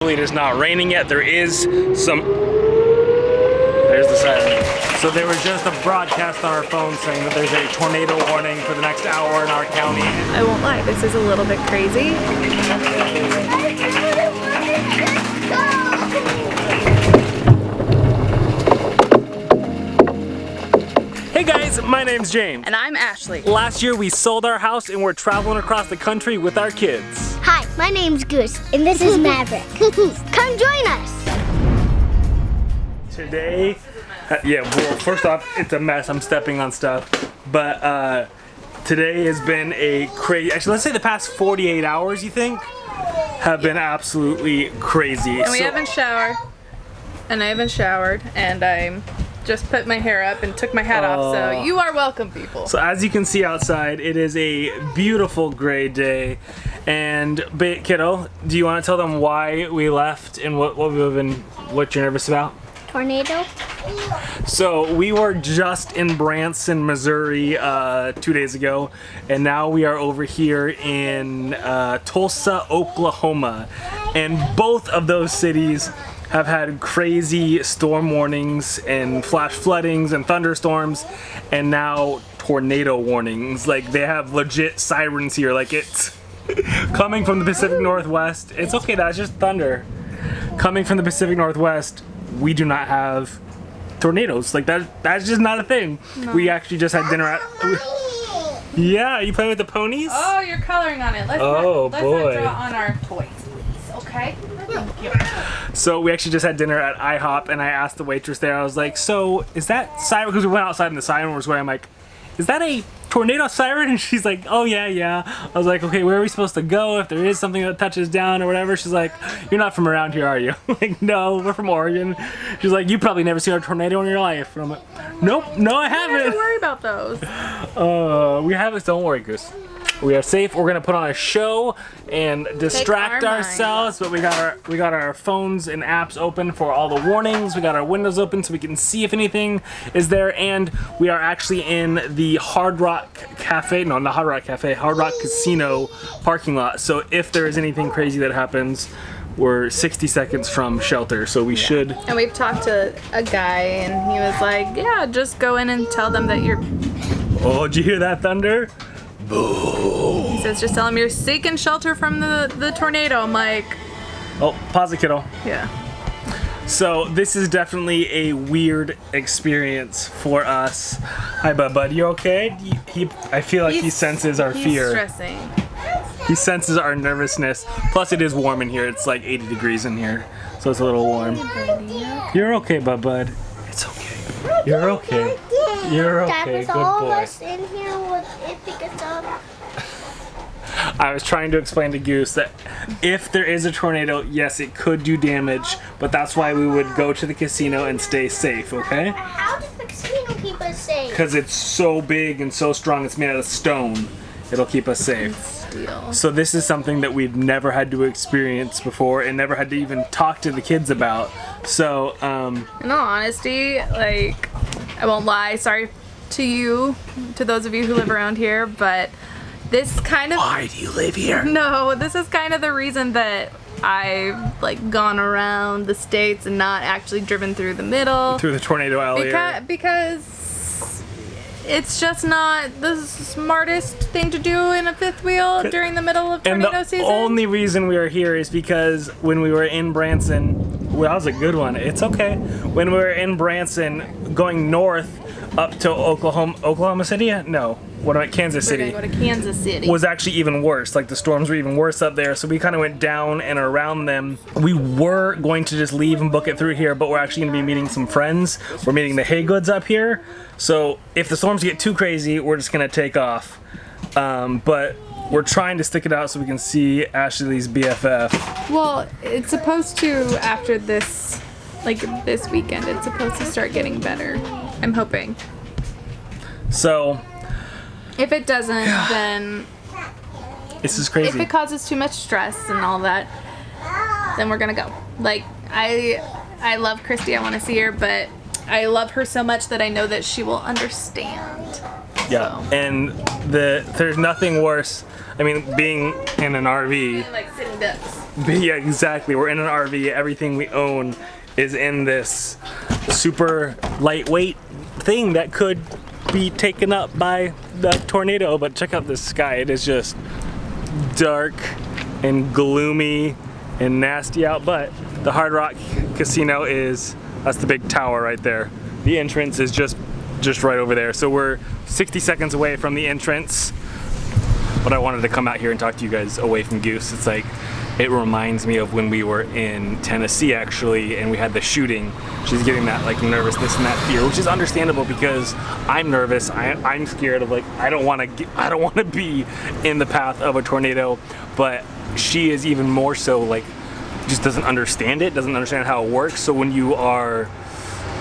It is not raining yet. There is some... There's the siren. So there was just a broadcast on our phone saying that there's a tornado warning for the next hour in our county. I won't lie, this is a little bit crazy. Hey guys, my name's James. And I'm Ashley. Last year we sold our house and we're traveling across the country with our kids. Hi, my name's Goose, and this is Maverick. Come join us! Today, well, first off, it's a mess. I'm stepping on stuff. But today has been a crazy, actually let's say the past 48 hours, you think, have been absolutely crazy. And we haven't showered. And I haven't showered, and I'm just put my hair up and took my hat off, so you are welcome, people. So as you can see outside, it is a beautiful gray day. And kiddo, do you want to tell them why we left and what you're nervous about? Tornado? So we were just in Branson, Missouri 2 days ago, and now we are over here in Tulsa, Oklahoma. And both of those cities have had crazy storm warnings and flash floodings and thunderstorms, and now tornado warnings. Like, they have legit sirens here. Like, it's coming from the Pacific Northwest. It's okay, that's just thunder. Coming from the Pacific Northwest, we do not have tornadoes. Like, that's just not a thing. No. We actually just had dinner at... Yeah, you playing with the ponies? Oh, you're coloring on it. Let's not draw on our toys, please, okay? Thank you. So we actually just had dinner at IHOP, and I asked the waitress there, I was like, so is that siren, because we went outside and the siren was where I'm like, is that a tornado siren? And she's like, oh yeah. I was like, okay, where are we supposed to go if there is something that touches down or whatever? She's like, you're not from around here, are you? I'm like, no, we're from Oregon. She's like, you probably never seen a tornado in your life. And I'm like, nope, no I haven't. Don't worry about those. We haven't, don't worry, Goose. We are safe. We're gonna put on a show and distract ourselves, but we got our phones and apps open for all the warnings. We got our windows open so we can see if anything is there, and we are actually in the Hard Rock Cafe. No, not Hard Rock Cafe. Hard Rock Casino parking lot. So if there is anything crazy that happens, we're 60 seconds from shelter, so we should. And we've talked to a guy, and he was like, "Yeah, just go in and tell them that you're." Oh, did you hear that thunder? He says, just tell him you're seeking shelter from the tornado. I'm like... Oh, pause it, kiddo. Yeah. So this is definitely a weird experience for us. Hi, bud. You okay? I feel like he senses our fear. He's stressing. He senses our nervousness. Plus, it is warm in here. It's like 80 degrees in here, so it's a little warm. You're okay, bud. It's okay. You're okay. You're okay. Good boy. In here would pick us up. I was trying to explain to Goose that if there is a tornado, yes, it could do damage, but that's why we would go to the casino and stay safe, okay? How does the casino keep us safe? Because it's so big and so strong, it's made out of stone. It'll keep us safe. Steel. So this is something that we've never had to experience before and never had to even talk to the kids about. So, in all honesty, like, I won't lie, sorry to those of you who live around here, but this kind of... Why do you live here? No, this is kind of the reason that I've, like, gone around the states and not actually driven through the middle. Through the tornado alley. Because it's just not the smartest thing to do in a fifth wheel during the middle of tornado season. And the only reason we are here is because when we were in Branson, well, that was a good one. It's okay. When we were in Branson, going north up to Oklahoma City? No. What about Kansas City? We're gonna go to Kansas City. Was actually even worse. Like, the storms were even worse up there, so we kind of went down and around them. We were going to just leave and book it through here, but we're actually going to be meeting some friends. We're meeting the Haygoods up here, so if the storms get too crazy, we're just going to take off. But we're trying to stick it out so we can see Ashley's BFF. Well, it's supposed to, after this, like this weekend, it's supposed to start getting better. I'm hoping. So... if it doesn't, then... This is crazy. If it causes too much stress and all that, then we're gonna go. Like, I love Christy, I want to see her, but I love her so much that I know that she will understand. Yeah, so. And there's nothing worse. I mean, being in an RV, like sitting ducks. Yeah, exactly. We're in an RV. Everything we own is in this super lightweight thing that could be taken up by the tornado. But check out this sky. It is just dark and gloomy and nasty out. But the Hard Rock Casino that's the big tower right there. The entrance is just right over there. So we're 60 seconds away from the entrance. But I wanted to come out here and talk to you guys away from Goose. It's like, it reminds me of when we were in Tennessee actually, and we had the shooting. She's getting that like nervousness and that fear, which is understandable because I'm nervous. I'm scared of, like, I don't want to be in the path of a tornado. But she is even more so, like, just doesn't understand it, doesn't understand how it works. So when you are,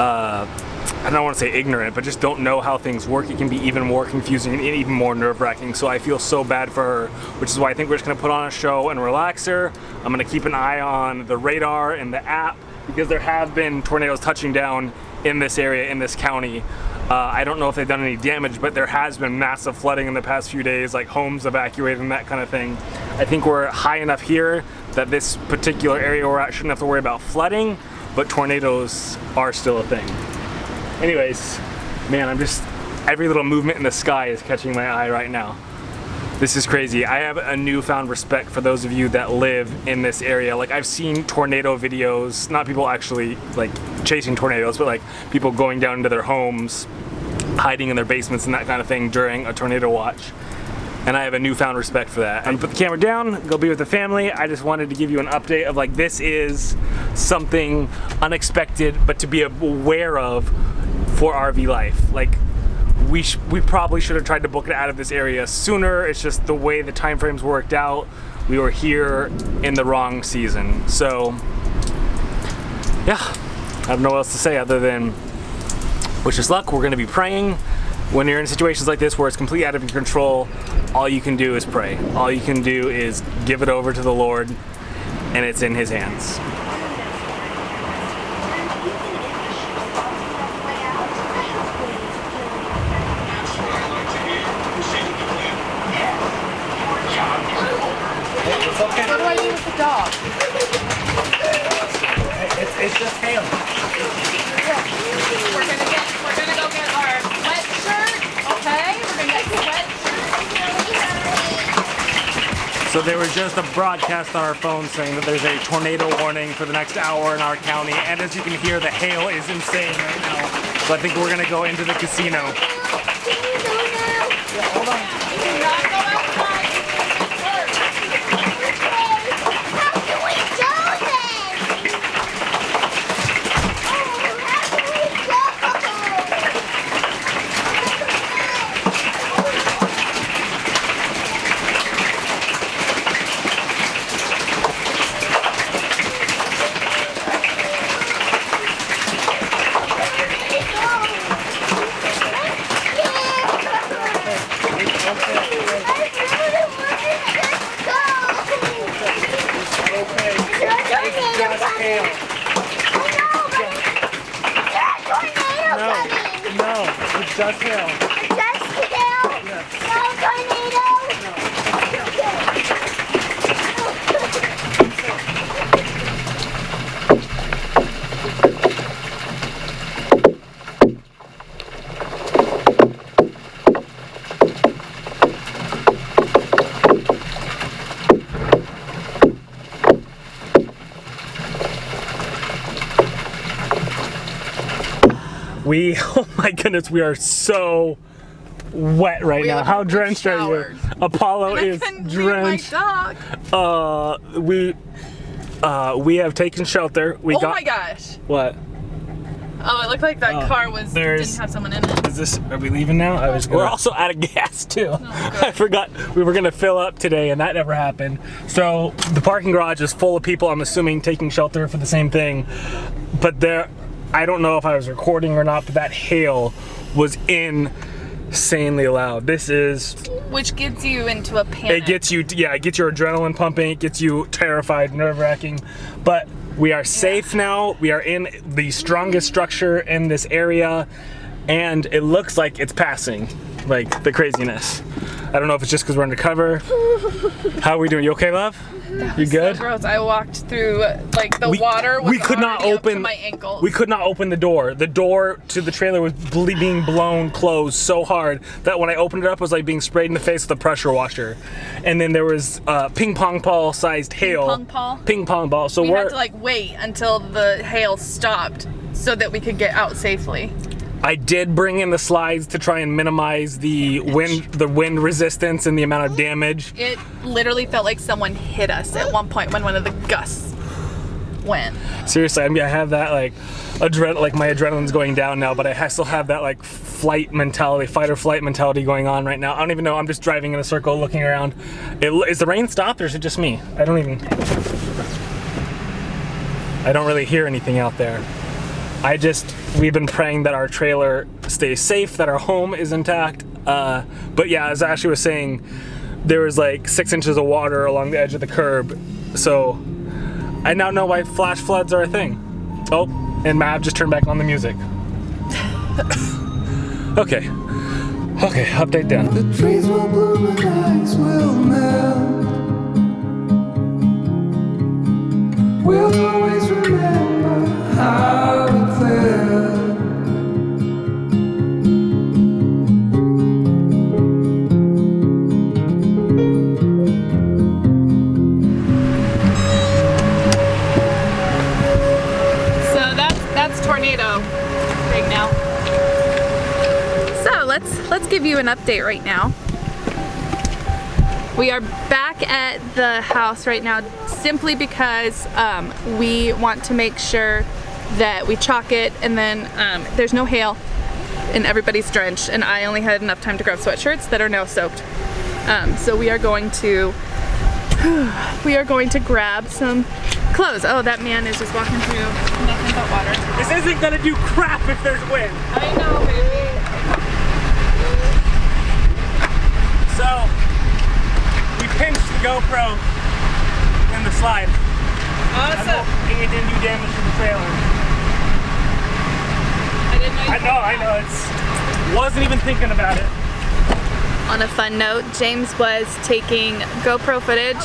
I don't want to say ignorant, but just don't know how things work, it can be even more confusing and even more nerve-wracking. So I feel so bad for her, which is why I think we're just going to put on a show and relax her. I'm going to keep an eye on the radar and the app because there have been tornadoes touching down in this area, in this county. I don't know if they've done any damage, but there has been massive flooding in the past few days, like homes evacuated and that kind of thing. I think we're high enough here that this particular area we're at shouldn't have to worry about flooding, but tornadoes are still a thing. Anyways, man, every little movement in the sky is catching my eye right now. This is crazy. I have a newfound respect for those of you that live in this area. Like, I've seen tornado videos, not people actually like chasing tornadoes, but like people going down into their homes, hiding in their basements and that kind of thing during a tornado watch. And I have a newfound respect for that. And put the camera down, go be with the family. I just wanted to give you an update of, like, this is something unexpected, but to be aware of for RV life. Like, we probably should have tried to book it out of this area sooner. It's just the way the time frames worked out. We were here in the wrong season. So, yeah, I don't know what else to say other than wish us luck. We're gonna be praying. When you're in situations like this where it's completely out of your control, all you can do is pray. All you can do is give it over to the Lord, and it's in His hands. It's okay. What do I do with the dog? It's just hail. We're gonna go get our sweatshirt, okay? We're gonna get sweatshirt. So there was just a broadcast on our phone saying that there's a tornado warning for the next hour in our county, and as you can hear, the hail is insane right now. So I think we're gonna go into the casino. Can you go now? Yeah, hold on. Do not go outside. How can we go then? How can we go? Just hail. Just hail? Yes. No tornado? Oh my goodness, we are so wet right now. How drenched are you? Apollo is drenched. We have taken shelter. Oh my gosh. What? Oh, it looked like that car didn't have someone in it. Are we leaving now? We're also out of gas too. I forgot we were gonna fill up today and that never happened. So the parking garage is full of people, I'm assuming, taking shelter for the same thing. But I don't know if I was recording or not, but that hail was insanely loud. Which gets you into a panic. It gets your adrenaline pumping, it gets you terrified, nerve-wracking. But we are safe now. We are in the strongest structure in this area, and it looks like it's passing. like the craziness. I don't know if it's just because we're undercover. How are we doing? You okay, love? You good? So gross. I walked through like the water. Was we could not already up to open my ankles. We could not open the door. The door to the trailer was being blown closed so hard that when I opened it up, it was like being sprayed in the face with a pressure washer. And then there was ping pong ball sized hail. Ping pong ball. So we had to like wait until the hail stopped so that we could get out safely. I did bring in the slides to try and minimize the wind resistance and the amount of damage. It literally felt like someone hit us at one point when one of the gusts went. Seriously, I mean, I have that like my adrenaline's going down now, but I still have that like fight or flight mentality going on right now. I don't even know. I'm just driving in a circle, looking around. Is the rain stopped, or is it just me? I don't really hear anything out there. We've been praying that our trailer stays safe, that our home is intact. But yeah, as Ashley was saying, there was like 6 inches of water along the edge of the curb. So I now know why flash floods are a thing. Oh, and Mav just turned back on the music. Okay, update done. The trees will bloom and ice will melt. We'll always remember how it felt. So that's tornado right now. So let's give you an update right now. We are back at the house right now simply because we want to make sure that we chalk it and then there's no hail and everybody's drenched, and I only had enough time to grab sweatshirts that are now soaked. So we are going to grab some clothes. Oh, that man is just walking through nothing but water. This isn't gonna do crap if there's wind. I know, baby. So we pinched the GoPro in the slide. Awesome. I'm hoping it didn't do damage to the trailer. I know. Wasn't even thinking about it. On a fun note, James was taking GoPro footage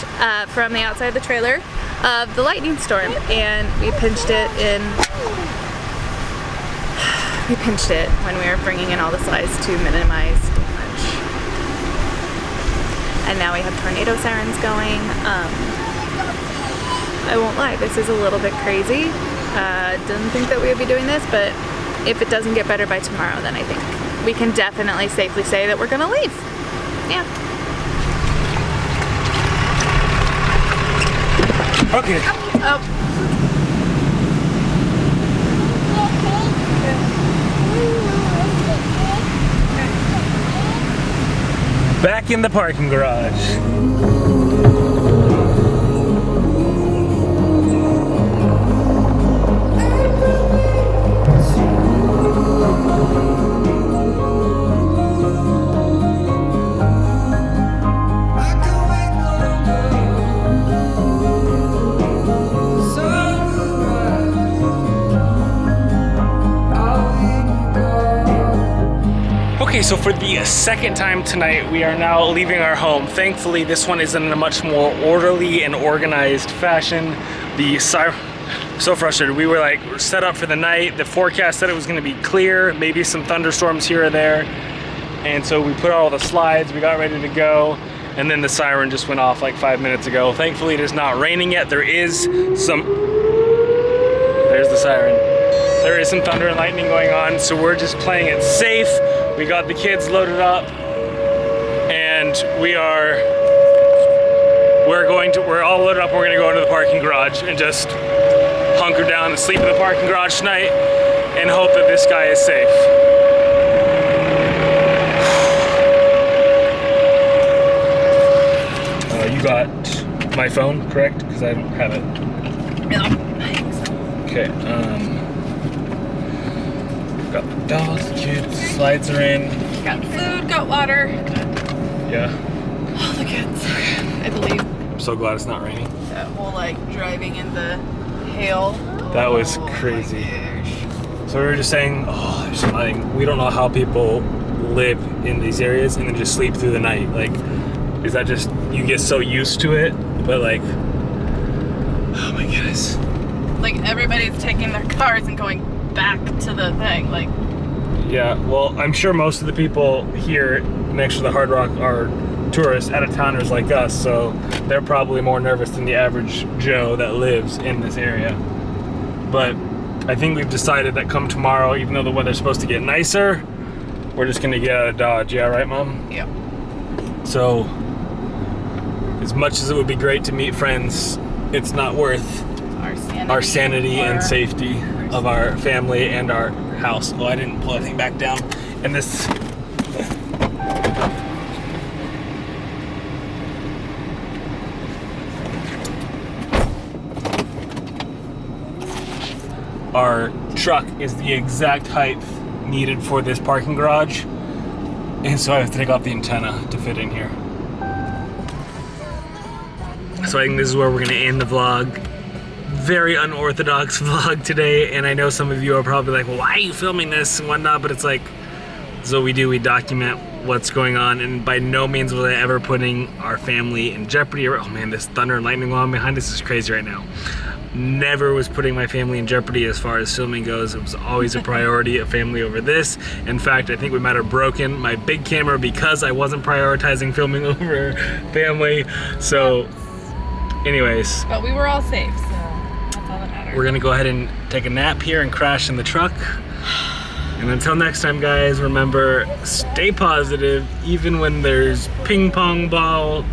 from the outside of the trailer of the lightning storm, and we pinched it when we were bringing in all the slides to minimize damage. And now we have tornado sirens going. I won't lie, this is a little bit crazy. Didn't think that we would be doing this, but if it doesn't get better by tomorrow, then I think we can definitely safely say that we're gonna leave. Yeah. Okay. Oh. Back in the parking garage. Okay, so for the second time tonight, we are now leaving our home. Thankfully, this one is in a much more orderly and organized fashion. So frustrated. We were like set up for the night. The forecast said it was going to be clear, maybe some thunderstorms here or there. And so we put all the slides, we got ready to go, and then the siren just went off like 5 minutes ago. Thankfully, it is not raining yet. There's the siren. There is some thunder and lightning going on, so we're just playing it safe. We got the kids loaded up, and we're all loaded up. We're gonna go into the parking garage and just hunker down and sleep in the parking garage tonight and hope that this guy is safe. You got my phone, correct? Because I don't have it. Yeah, I think so. Okay, got the dogs, the kids, slides are in. Got food, got water. Yeah. All the kids, I believe. I'm so glad it's not raining. That whole like driving in the hail. That was crazy. So we were just saying, there's nothing. We don't know how people live in these areas and then just sleep through the night? Like, is that just, you get so used to it, but like, oh my goodness. Like everybody's taking their cars and going back to the thing, like. Yeah, well, I'm sure most of the people here next to the Hard Rock are tourists, out-of-towners like us, so they're probably more nervous than the average Joe that lives in this area. But I think we've decided that come tomorrow, even though the weather's supposed to get nicer, we're just gonna get out of Dodge. Yeah, right, Mom? Yep. So, as much as it would be great to meet friends, it's not worth our sanity and safety of our family and our house. Oh, I didn't pull anything back down. And this... Our truck is the exact height needed for this parking garage, and so I have to take off the antenna to fit in here. So I think this is where we're gonna end the vlog. Very unorthodox vlog today, and I know some of you are probably like, well, why are you filming this and whatnot, but it's like, this is what we do, we document what's going on, and by no means was I ever putting our family in jeopardy. Oh man, this thunder and lightning alarm behind us is crazy right now. Never was putting my family in jeopardy as far as filming goes. It was always a priority, a family over this. In fact, I think we might have broken my big camera because I wasn't prioritizing filming over family. So anyways. But we were all safe, so that's all that matters. We're gonna go ahead and take a nap here and crash in the truck. And until next time, guys, remember, stay positive even when there's ping pong ball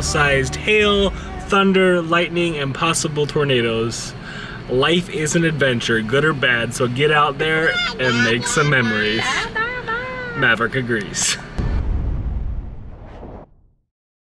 sized hail, thunder, lightning, and possible tornadoes. Life is an adventure, good or bad, so get out there and make some memories. Maverick agrees.